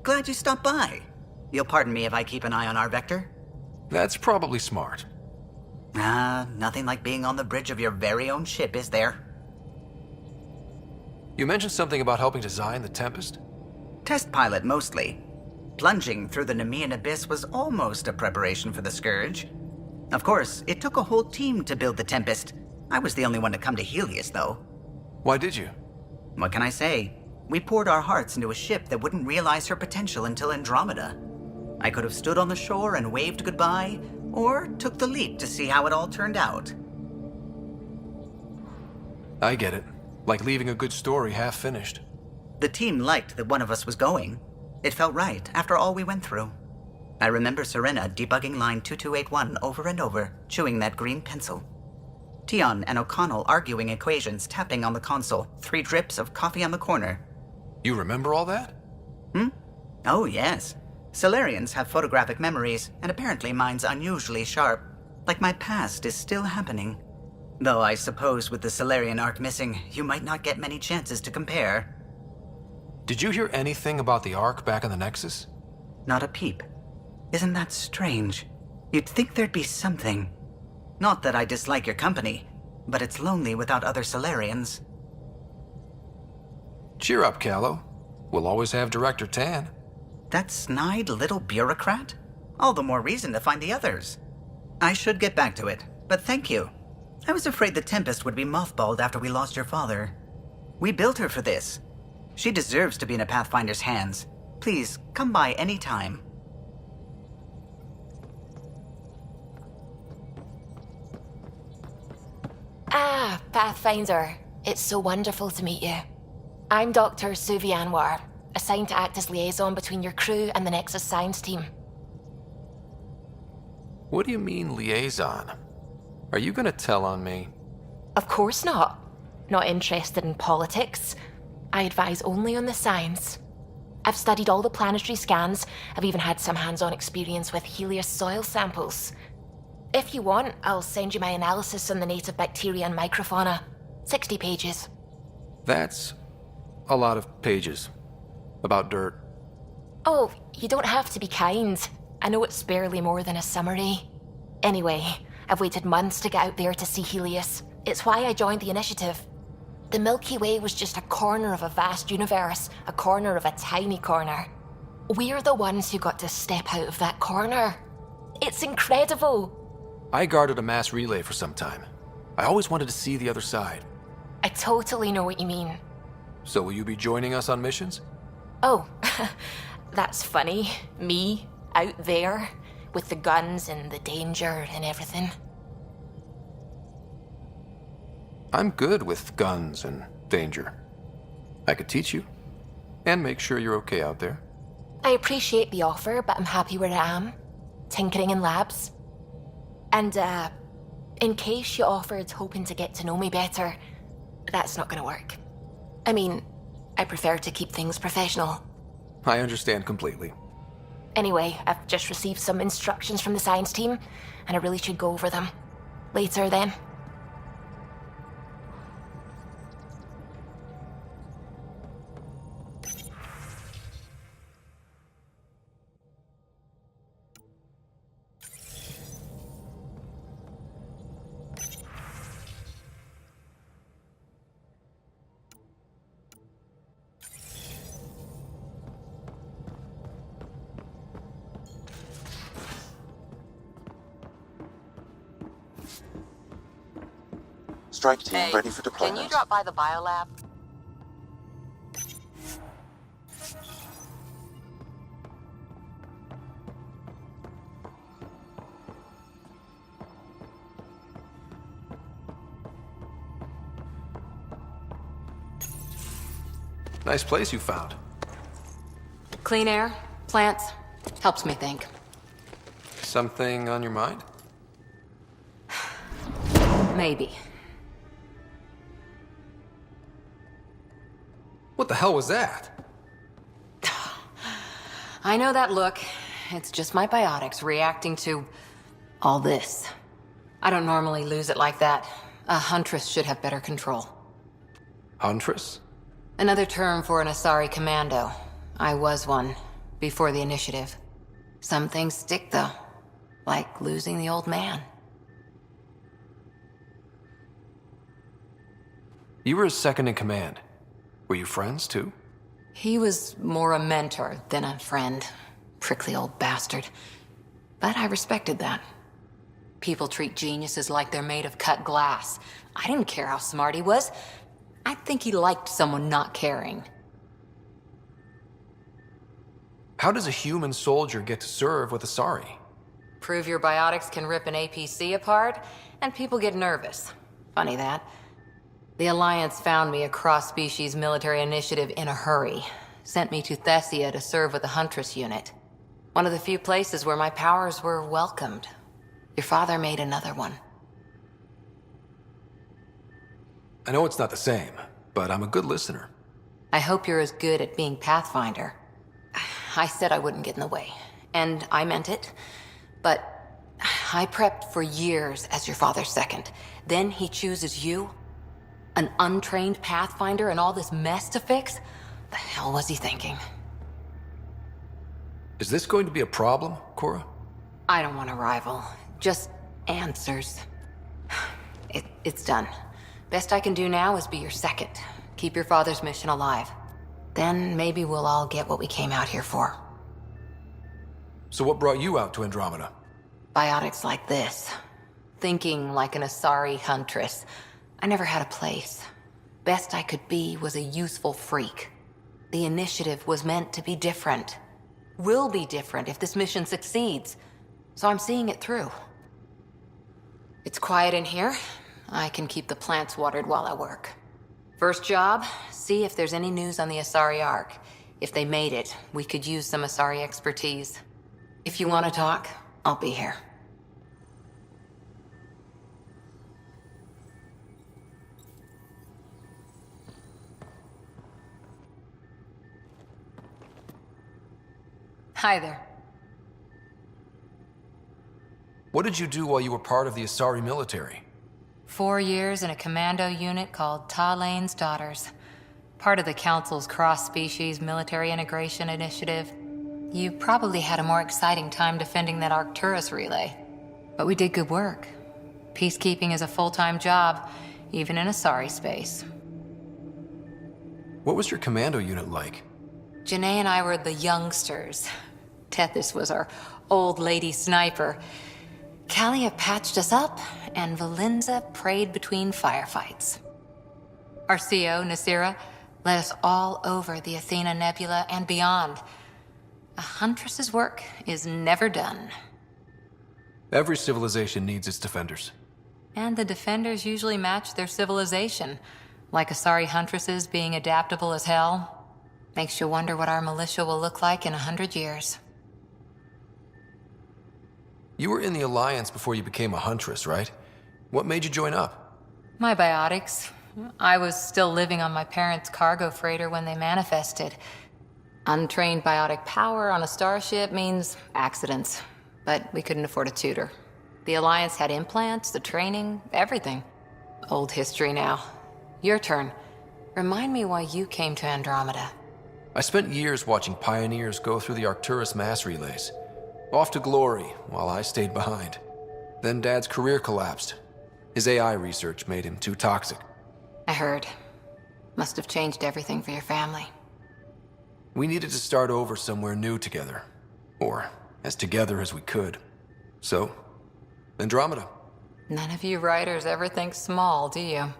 glad you stopped by. You'll pardon me if I keep an eye on our vector? That's probably smart. Nothing like being on the bridge of your very own ship, is there? You mentioned something about helping design the Tempest? Test pilot, mostly. Plunging through the Nemean abyss was almost a preparation for the Scourge. Of course, it took a whole team to build the Tempest. I was the only one to come to Helios, though. Why did you? What can I say? We poured our hearts into a ship that wouldn't realize her potential until Andromeda. I could have stood on the shore and waved goodbye, or took the leap to see how it all turned out. I get it. Like leaving a good story half-finished. The team liked that one of us was going. It felt right after all we went through. I remember Serena debugging line 2281 over and over, chewing that green pencil. Tion and O'Connell arguing equations, tapping on the console, 3 drips of coffee on the corner. You remember all that? Oh, yes. Solarians have photographic memories, and apparently mine's unusually sharp. Like my past is still happening. Though I suppose with the Solarian arc missing, you might not get many chances to compare. Did you hear anything about the Ark back in the Nexus? Not a peep. Isn't that strange? You'd think there'd be something. Not that I dislike your company, but it's lonely without other Solarians. Cheer up, Callow. We'll always have Director Tan. That snide little bureaucrat? All the more reason to find the others. I should get back to it, but thank you. I was afraid the Tempest would be mothballed after we lost your father. We built her for this. She deserves to be in a Pathfinder's hands. Please, come by any time. Ah, Pathfinder. It's so wonderful to meet you. I'm Dr. Suvi Anwar, assigned to act as liaison between your crew and the Nexus Science team. What do you mean, liaison? Are you gonna tell on me? Of course not. Not interested in politics. I advise only on the science. I've studied all the planetary scans. I've even had some hands-on experience with Helios soil samples. If you want, I'll send you my analysis on the native bacteria and microfauna. 60 pages. That's a lot of pages. About dirt. Oh, you don't have to be kind. I know it's barely more than a summary. Anyway, I've waited months to get out there to see Helios. It's why I joined the initiative. The Milky Way was just a corner of a vast universe, a corner of a tiny corner. We're the ones who got to step out of that corner. It's incredible. I guarded a mass relay for some time. I always wanted to see the other side. I totally know what you mean. So will you be joining us on missions? Oh, that's funny. Me, out there, with the guns and the danger and everything. I'm good with guns and danger. I could teach you, and make sure you're okay out there. I appreciate the offer, but I'm happy where I am. Tinkering in labs. And, in case you offered hoping to get to know me better, that's not gonna work. I mean, I prefer to keep things professional. I understand completely. Anyway, I've just received some instructions from the science team, and I really should go over them. Later, then. Strike team Hey, ready for deployment. can you drop by the biolab? Nice place you found. Clean air, plants, helps me think. Something on your mind? Maybe. What the hell was that? I know that look. It's just my biotics reacting to all this. I don't normally lose it like that. A huntress should have better control. Huntress? Another term for an Asari commando. I was one. before the initiative. Some things stick, though. Like losing the old man. You were his second in command. Were you friends, too? He was more a mentor than a friend. Prickly old bastard. But I respected that. People treat geniuses like they're made of cut glass. I didn't care how smart he was. I think he liked someone not caring. How does a human soldier get to serve with Asari? Prove your biotics can rip an APC apart, and people get nervous. Funny that. The Alliance found me a cross-species military initiative in a hurry. Sent me to Thessia to serve with the Huntress unit. One of the few places where my powers were welcomed. Your father made another one. I know it's not the same, but I'm a good listener. I hope you're as good at being Pathfinder. I said I wouldn't get in the way, and I meant it. But I prepped for years as your father's second. Then he chooses you? An untrained Pathfinder and all this mess to fix? The hell was he thinking? Is this going to be a problem, Kora? I don't want a rival. Just answers. It's done. Best I can do now is be your second. Keep your father's mission alive. Then maybe we'll all get what we came out here for. So what brought you out to Andromeda? Biotics like this. Thinking like an Asari huntress. I never had a place. Best I could be was a useful freak. The initiative was meant to be different. Will be different if this mission succeeds. So I'm seeing it through. It's quiet in here. I can keep the plants watered while I work. First job, see if there's any news on the Asari Ark. If they made it, we could use some Asari expertise. If you want to talk, I'll be here. Hi there. What did you do while you were part of the Asari military? 4 years in a commando unit called Talane's Daughters. Part of the Council's cross-species military integration initiative. You probably had a more exciting time defending that Arcturus relay. But we did good work. Peacekeeping is a full-time job, even in Asari space. What was your commando unit like? Janae and I were the youngsters. Tethys was our old lady sniper. Kalia patched us up, and Valenza prayed between firefights. Our CO, Nasira, led us all over the Athena Nebula and beyond. A huntress's work is never done. Every civilization needs its defenders. And the defenders usually match their civilization, like Asari huntresses being adaptable as hell. Makes you wonder what our militia will look like in 100 years. You were in the Alliance before you became a huntress, right? What made you join up? My biotics. I was still living on my parents' cargo freighter when they manifested. Untrained biotic power on a starship means accidents, but we couldn't afford a tutor. The Alliance had implants, the training, everything. Old history now. Your turn. Remind me why you came to Andromeda. I spent years watching pioneers go through the Arcturus mass relays. Off to glory, while I stayed behind. Then Dad's career collapsed. His AI research made him too toxic. I heard. Must have changed everything for your family. We needed to start over somewhere new together. Or as together as we could. So, Andromeda. None of you writers ever think small, do you?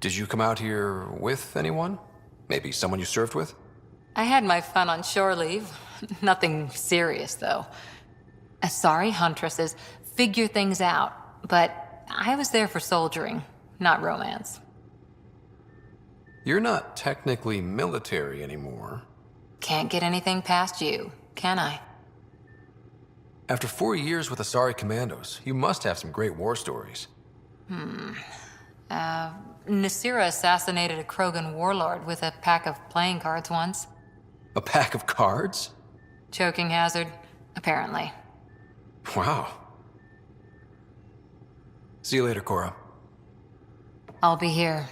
Did you come out here with anyone? Maybe someone you served with? I had my fun on shore leave. Nothing serious, though. Asari huntresses figure things out, but I was there for soldiering, not romance. You're not technically military anymore. Can't get anything past you, can I? After 4 years with Asari commandos, you must have some great war stories. Nasira assassinated a Krogan warlord with a pack of playing cards once. A pack of cards? Choking hazard, apparently. Wow. See you later, Kora. I'll be here.